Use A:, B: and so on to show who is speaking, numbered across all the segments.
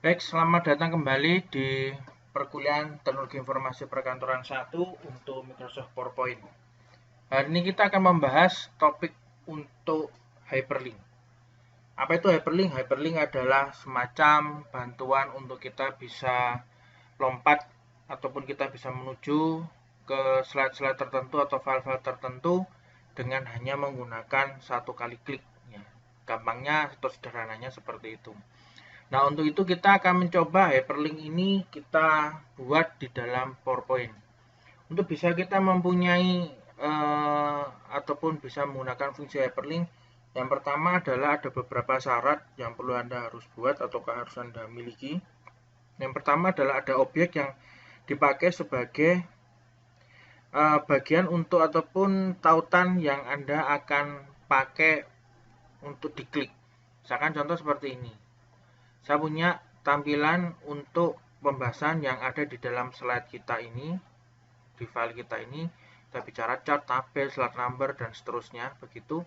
A: Baik, selamat datang kembali di perkuliahan Teknologi Informasi Perkantoran 1 untuk Microsoft PowerPoint. Hari ini kita akan membahas topik untuk hyperlink. Apa itu hyperlink? Hyperlink adalah semacam bantuan untuk kita bisa lompat ataupun kita bisa menuju ke slide-slide tertentu atau file-file tertentu dengan hanya menggunakan satu kali klik. Gampangnya atau sederhananya seperti itu. Nah, untuk itu kita akan mencoba hyperlink ini kita buat di dalam PowerPoint. Untuk bisa kita mempunyai ataupun bisa menggunakan fungsi hyperlink, yang pertama adalah ada beberapa syarat yang perlu Anda harus buat ataukah harus Anda miliki. Yang pertama adalah ada objek yang dipakai sebagai bagian untuk ataupun tautan yang Anda akan pakai untuk diklik. Misalkan contoh seperti ini. Saya punya tampilan untuk pembahasan yang ada di dalam slide kita ini, di file kita ini. Kita bicara chart, tabel, slide number, dan seterusnya, begitu.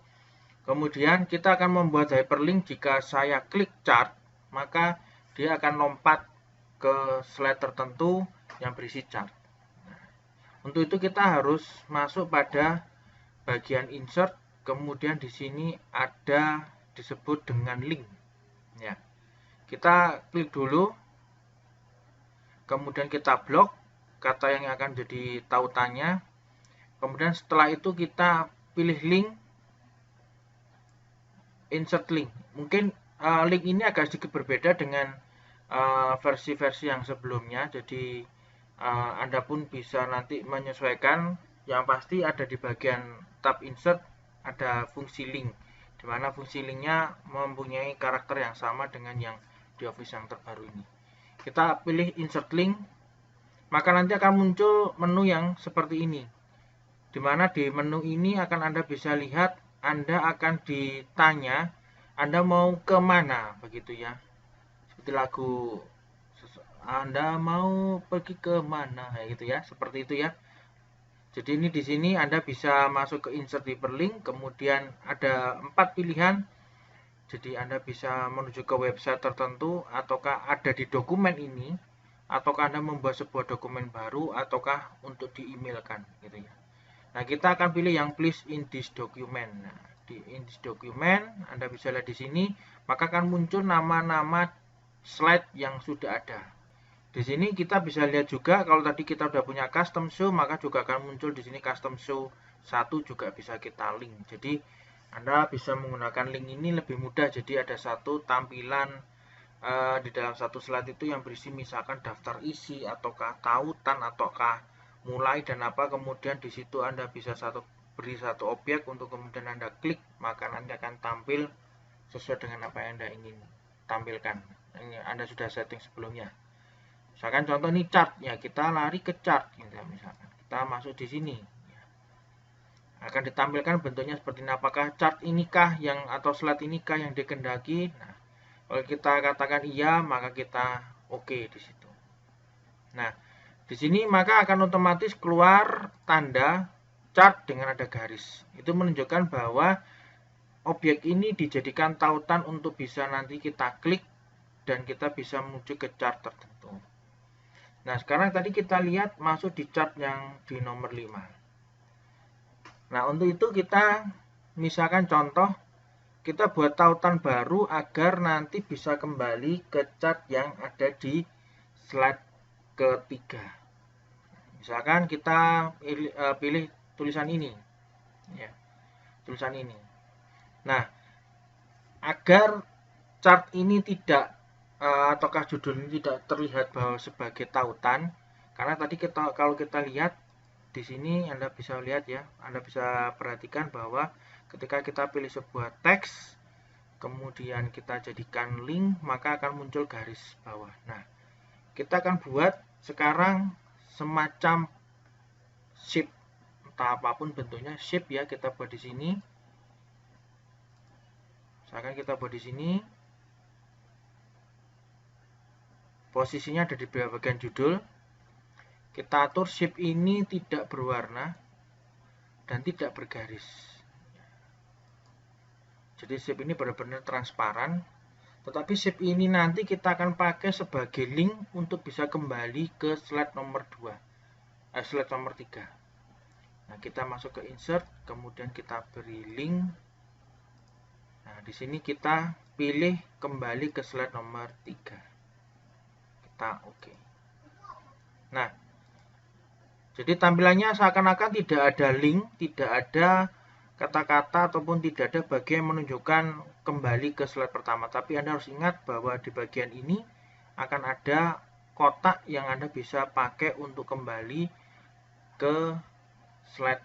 A: Kemudian kita akan membuat hyperlink. Jika saya klik chart, maka dia akan lompat ke slide tertentu yang berisi chart. Untuk itu kita harus masuk pada bagian insert, kemudian di sini ada disebut dengan link. Ya. Kita klik dulu, kemudian kita blok kata yang akan jadi tautannya. Kemudian setelah itu kita pilih link, insert link. Mungkin link ini agak sedikit berbeda dengan versi-versi yang sebelumnya. Jadi Anda pun bisa nanti menyesuaikan. Yang pasti ada di bagian tab insert ada fungsi link, di mana fungsi linknya mempunyai karakter yang sama dengan yang di Office yang terbaru ini. Kita pilih insert link, maka nanti akan muncul menu yang seperti ini, di mana di menu ini akan Anda bisa lihat Anda akan ditanya Anda mau kemana, begitu ya, seperti lagu Anda mau pergi kemana, gitu ya, seperti itu ya. Jadi ini di sini Anda bisa masuk ke insert hyperlink, kemudian ada 4 pilihan. Jadi Anda bisa menuju ke website tertentu, ataukah ada di dokumen ini, ataukah Anda membuat sebuah dokumen baru, ataukah untuk di-emailkan, gitu ya. Nah, kita akan pilih yang please in this document. Nah, di in this document Anda bisa lihat di sini, maka akan muncul nama-nama slide yang sudah ada. Di sini kita bisa lihat juga kalau tadi kita sudah punya custom show, maka juga akan muncul di sini custom show 1 juga bisa kita link. Jadi Anda bisa menggunakan link ini lebih mudah. Jadi ada satu tampilan di dalam satu slide itu yang berisi misalkan daftar isi, ataukah tautan, ataukah mulai dan apa. Kemudian di situ Anda bisa beri satu objek untuk kemudian Anda klik, maka nanti akan tampil sesuai dengan apa yang Anda ingin tampilkan. Ini Anda sudah setting sebelumnya. Misalkan contoh ini chart, ya kita lari ke chart, gitu, misalkan kita masuk di sini, akan ditampilkan bentuknya seperti ini. Apakah chart inikah yang atau slide inikah yang dikehendaki? Nah, kalau kita katakan iya, maka kita oke di situ. Nah, di sini maka akan otomatis keluar tanda chart dengan ada garis. Itu menunjukkan bahwa objek ini dijadikan tautan untuk bisa nanti kita klik dan kita bisa menuju ke chart tertentu. Nah, sekarang tadi kita lihat masuk di chart yang di nomor 5. Nah, untuk itu kita misalkan contoh, kita buat tautan baru agar nanti bisa kembali ke chart yang ada di slide ketiga. Misalkan kita pilih tulisan ini, ya, tulisan ini. Nah, agar chart ini tidak ataukah judul ini tidak terlihat bahwa sebagai tautan, karena tadi kalau kita lihat di sini Anda bisa lihat ya, Anda bisa perhatikan bahwa ketika kita pilih sebuah teks, kemudian kita jadikan link, maka akan muncul garis bawah. Nah, kita akan buat sekarang semacam shape, entah apapun bentuknya, shape ya, kita buat di sini. Misalkan kita buat di sini. Posisinya ada di bagian judul. Kita atur shape ini tidak berwarna dan tidak bergaris. Jadi shape ini benar-benar transparan, Tetapi sip ini nanti kita akan pakai sebagai link untuk bisa kembali ke slide nomor 2, slide nomor 3. Nah, kita masuk ke insert, kemudian kita beri link. Nah, di sini kita pilih kembali ke slide nomor 3. Kita oke. Nah, jadi tampilannya seakan-akan tidak ada link, tidak ada kata-kata ataupun tidak ada bagian menunjukkan kembali ke slide pertama. Tapi Anda harus ingat bahwa di bagian ini akan ada kotak yang Anda bisa pakai untuk kembali ke slide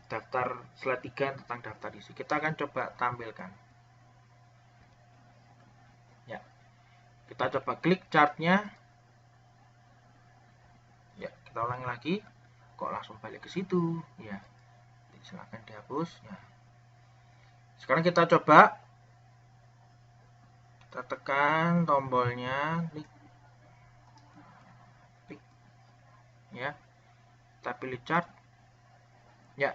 A: daftar slide 3 tentang daftar isi. Kita akan coba tampilkan. Ya. Kita coba klik chartnya. Ya, kita ulangi lagi. Kok langsung balik ke situ? Ya. Silahkan dihapus. Ya. Sekarang kita coba. Kita tekan tombolnya, klik. Ya. Kita pilih chart. Ya.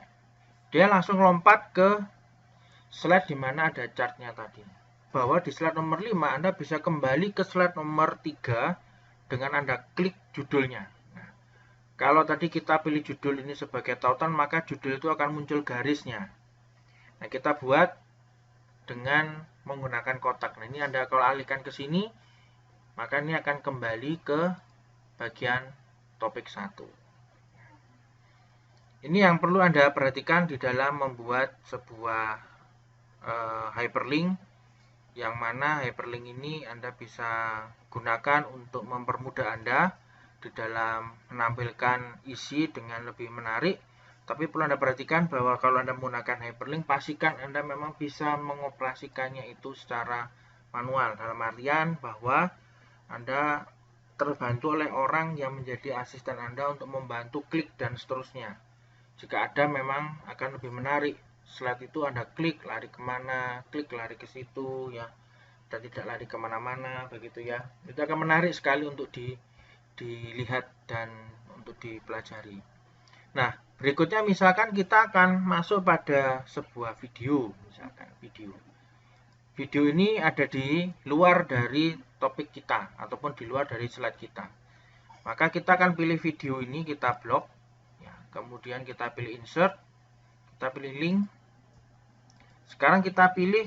A: Dia langsung lompat ke slide di mana ada chartnya tadi. Bahwa di slide nomor 5 Anda bisa kembali ke slide nomor 3 dengan Anda klik judulnya. Nah, kalau tadi kita pilih judul ini sebagai tautan, maka judul itu akan muncul garisnya. Nah, kita buat dengan menggunakan kotak. Nah, ini Anda kalau alihkan ke sini, maka ini akan kembali ke bagian topik 1. Ini yang perlu Anda perhatikan di dalam membuat sebuah hyperlink, yang mana hyperlink ini Anda bisa gunakan untuk mempermudah Anda di dalam menampilkan isi dengan lebih menarik. Tapi perlu Anda perhatikan bahwa kalau Anda menggunakan hyperlink, pastikan Anda memang bisa mengoperasikannya itu secara manual. Dalam artian bahwa Anda terbantu oleh orang yang menjadi asisten Anda untuk membantu klik dan seterusnya. Jika ada memang akan lebih menarik. Slide itu Anda klik, lari kemana, klik, lari ke situ, ya, dan tidak lari kemana-mana, begitu ya. Itu akan menarik sekali untuk dilihat dan untuk dipelajari. Nah, berikutnya misalkan kita akan masuk pada sebuah video, misalkan video. Video ini ada di luar dari topik kita, ataupun di luar dari slide kita. Maka kita akan pilih video ini, kita blok. Kemudian kita pilih insert, kita pilih link. Sekarang kita pilih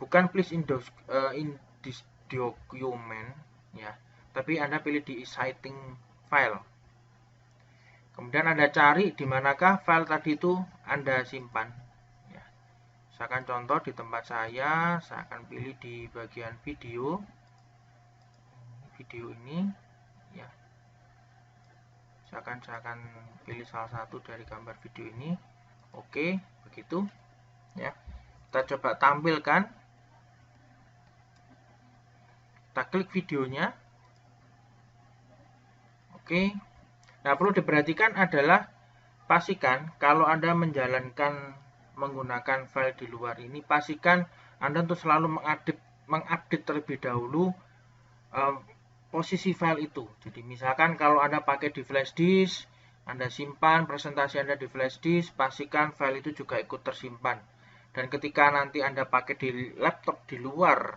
A: bukan please in this document, ya, tapi Anda pilih di citing file. Kemudian Anda cari di manakah file tadi itu Anda simpan. Ya. Misalkan contoh di tempat saya akan pilih di bagian video ini, ya. Saya akan pilih salah satu dari gambar video ini. Oke, begitu. Ya. Kita coba tampilkan. Kita klik videonya. Oke. Nah, perlu diperhatikan adalah pastikan kalau Anda menjalankan menggunakan file di luar ini, pastikan Anda untuk selalu mengupdate terlebih dahulu posisi file itu. Jadi misalkan kalau Anda pakai di flash disk, Anda simpan presentasi Anda di flash disk, pastikan file itu juga ikut tersimpan. Dan ketika nanti Anda pakai di laptop di luar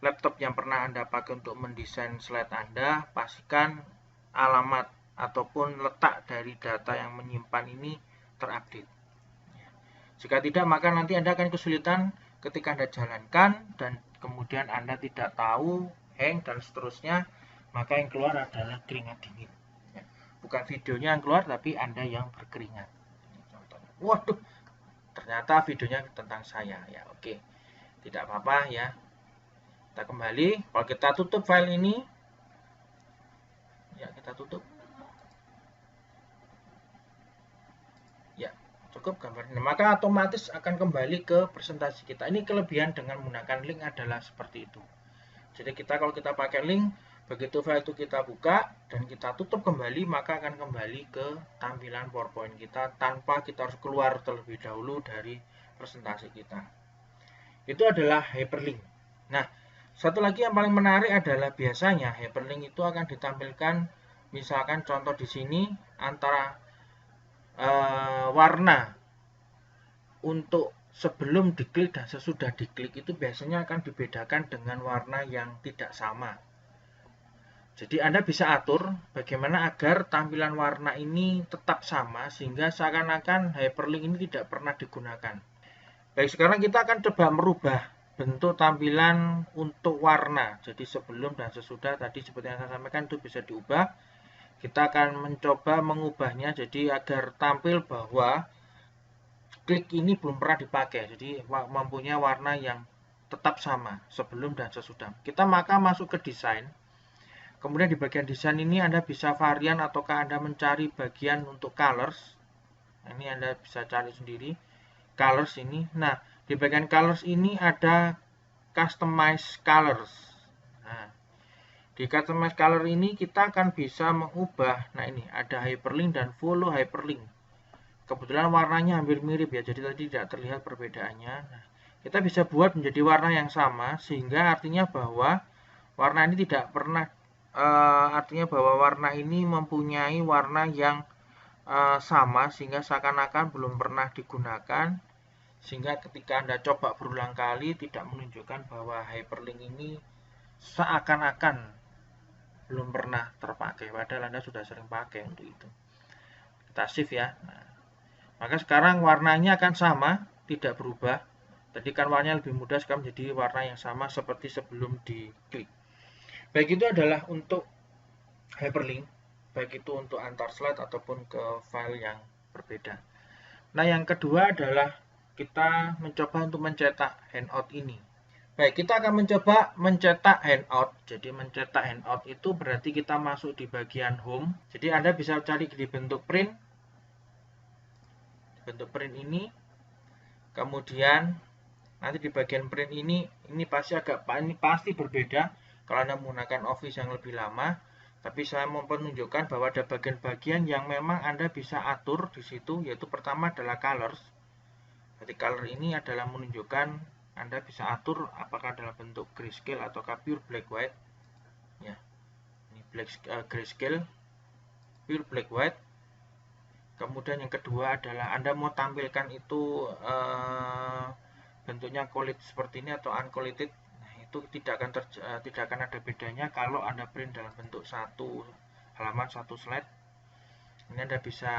A: laptop yang pernah Anda pakai untuk mendesain slide Anda, pastikan alamat ataupun letak dari data yang menyimpan ini terupdate. Jika tidak, maka nanti Anda akan kesulitan ketika Anda jalankan dan kemudian Anda tidak tahu, hang dan seterusnya, maka yang keluar adalah keringat dingin. Bukan videonya yang keluar, tapi Anda yang berkeringat. Waduh, ternyata videonya tentang saya. Ya, oke. Tidak apa-apa ya. Kita kembali. Kalau kita tutup file ini, ya kita tutup. Ya, cukup gambarnya. Maka otomatis akan kembali ke presentasi kita. Ini kelebihan dengan menggunakan link adalah seperti itu. Jadi kalau kita pakai link, begitu file itu kita buka dan kita tutup kembali, maka akan kembali ke tampilan PowerPoint kita tanpa kita harus keluar terlebih dahulu dari presentasi kita. Itu adalah hyperlink. Nah, satu lagi yang paling menarik adalah biasanya hyperlink itu akan ditampilkan, misalkan contoh di sini antara warna untuk sebelum diklik dan sesudah diklik itu biasanya akan dibedakan dengan warna yang tidak sama. Jadi Anda bisa atur bagaimana agar tampilan warna ini tetap sama sehingga seakan-akan hyperlink ini tidak pernah digunakan. Baik, sekarang kita akan coba merubah bentuk tampilan untuk warna. Jadi sebelum dan sesudah tadi seperti yang saya sampaikan itu bisa diubah. Kita akan mencoba mengubahnya jadi agar tampil bahwa klik ini belum pernah dipakai. Jadi mempunyai warna yang tetap sama sebelum dan sesudah. Kita maka masuk ke desain. Kemudian di bagian desain ini Anda bisa varian ataukah Anda mencari bagian untuk colors. Ini Anda bisa cari sendiri. Colors ini. Nah, di bagian colors ini ada customize colors. Nah, di customize color ini kita akan bisa mengubah. Nah, ini ada hyperlink dan follow hyperlink. Kebetulan warnanya hampir mirip ya, jadi tadi tidak terlihat perbedaannya. Nah, kita bisa buat menjadi warna yang sama sehingga artinya bahwa warna ini tidak pernah artinya bahwa warna ini mempunyai warna yang sama sehingga seakan-akan belum pernah digunakan, sehingga ketika Anda coba berulang kali tidak menunjukkan bahwa hyperlink ini seakan-akan belum pernah terpakai padahal Anda sudah sering pakai untuk itu. Kita save ya. Nah, maka sekarang warnanya akan sama, tidak berubah. Tadi kan warnanya lebih mudah, sekarang menjadi warna yang sama seperti sebelum diklik. Baik, itu adalah untuk hyperlink, baik itu untuk antar slide ataupun ke file yang berbeda. Nah, yang kedua adalah kita mencoba untuk mencetak handout ini. Baik, kita akan mencoba mencetak handout. Jadi mencetak handout itu berarti kita masuk di bagian home. Jadi Anda bisa cari di bentuk print. Bentuk print ini. Kemudian nanti di bagian print ini pasti berbeda kalau Anda menggunakan Office yang lebih lama. Tapi saya mau menunjukkan bahwa ada bagian-bagian yang memang Anda bisa atur di situ, yaitu pertama adalah colors. Jadi color ini adalah menunjukkan Anda bisa atur apakah dalam bentuk grayscale atau pure black white. Ya, ini grayscale, pure black white. Kemudian yang kedua adalah Anda mau tampilkan itu bentuknya collated seperti ini atau uncollated. Nah, itu tidak akan ada bedanya kalau Anda print dalam bentuk satu halaman, satu slide. Ini Anda bisa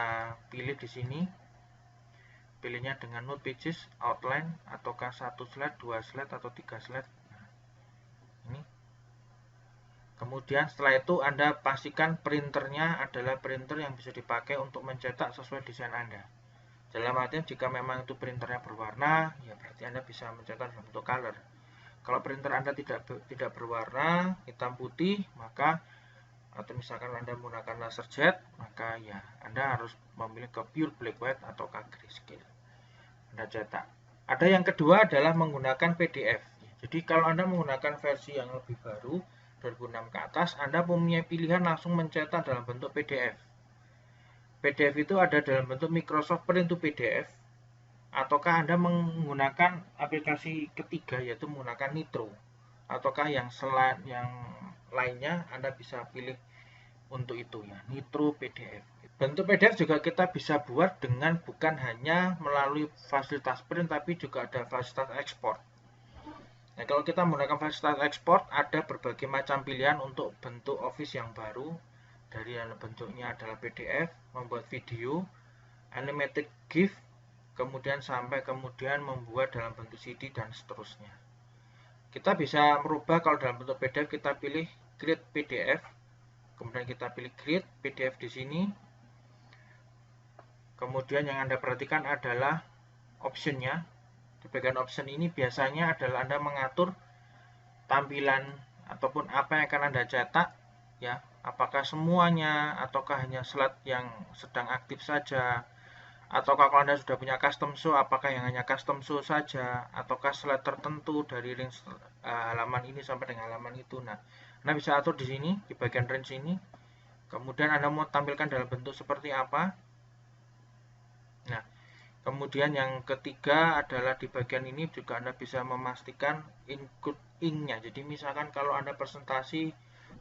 A: pilih di sini. Pilihnya dengan node pages, outline, ataukah satu slide, dua slide, atau tiga slide. Nah, ini. Kemudian setelah itu Anda pastikan printernya adalah printer yang bisa dipakai untuk mencetak sesuai desain Anda. Dalam artian jika memang itu printernya berwarna, ya berarti Anda bisa mencetak dalam bentuk color. Kalau printer Anda tidak berwarna, hitam putih, maka atau misalkan Anda menggunakan laserjet, maka ya Anda harus memilih ke pure black white atau grayscale. Anda cetak. Ada yang kedua adalah menggunakan PDF. Jadi kalau Anda menggunakan versi yang lebih baru, 2006 ke atas, Anda mempunyai pilihan langsung mencetak dalam bentuk PDF. PDF itu ada dalam bentuk Microsoft Print to PDF, ataukah Anda menggunakan aplikasi ketiga yaitu menggunakan Nitro, ataukah yang lainnya Anda bisa pilih untuk itu ya, Nitro PDF. Bentuk PDF juga kita bisa buat dengan bukan hanya melalui fasilitas print tapi juga ada fasilitas ekspor. Nah, kalau kita menggunakan fasilitas ekspor ada berbagai macam pilihan untuk bentuk Office yang baru. Dari yang bentuknya adalah PDF, membuat video, animated GIF, kemudian membuat dalam bentuk CD dan seterusnya. Kita bisa merubah kalau dalam bentuk PDF kita pilih create PDF, kemudian kita pilih create PDF di sini. Kemudian yang Anda perhatikan adalah optionnya. Di bagian option ini biasanya adalah Anda mengatur tampilan ataupun apa yang akan Anda cetak, ya, apakah semuanya ataukah hanya slide yang sedang aktif saja, ataukah kalau Anda sudah punya custom show, apakah yang hanya custom show saja, ataukah slide tertentu dari range halaman ini sampai dengan halaman itu. Nah, Anda bisa atur di sini di bagian range ini. Kemudian Anda mau tampilkan dalam bentuk seperti apa. Nah, kemudian yang ketiga adalah di bagian ini juga Anda bisa memastikan include ink-nya. Jadi misalkan kalau Anda presentasi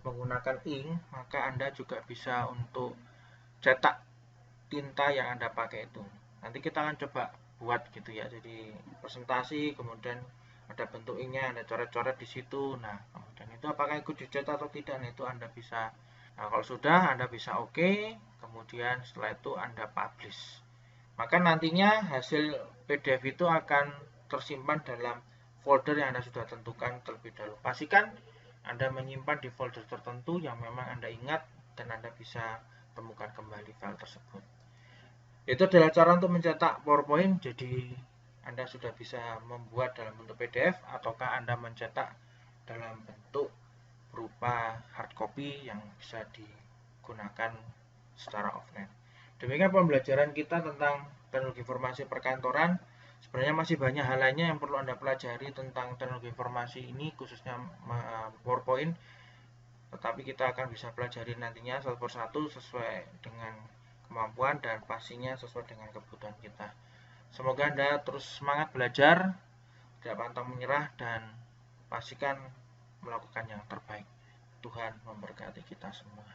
A: menggunakan ink, maka Anda juga bisa untuk cetak tinta yang Anda pakai itu. Nanti kita akan coba buat gitu ya. Jadi presentasi, kemudian ada bentuknya, ada coret-coret di situ. Nah, kemudian itu apakah ikut dicetak atau tidak, nah itu Anda bisa. Nah, kalau sudah Anda bisa oke, kemudian setelah itu Anda publish. Maka nantinya hasil PDF itu akan tersimpan dalam folder yang Anda sudah tentukan terlebih dahulu. Pastikan Anda menyimpan di folder tertentu yang memang Anda ingat dan Anda bisa temukan kembali file tersebut. Itu adalah cara untuk mencetak PowerPoint. Jadi Anda sudah bisa membuat dalam bentuk PDF ataukah Anda mencetak dalam bentuk berupa hard copy yang bisa digunakan secara offline. Demikian pembelajaran kita tentang teknologi informasi perkantoran. Sebenarnya masih banyak hal lainnya yang perlu Anda pelajari tentang teknologi informasi ini, khususnya PowerPoint. Tetapi kita akan bisa pelajari nantinya satu persatu sesuai dengan kemampuan dan pastinya sesuai dengan kebutuhan kita. Semoga Anda terus semangat belajar, tidak pantang menyerah, dan pastikan melakukan yang terbaik. Tuhan memberkati kita semua.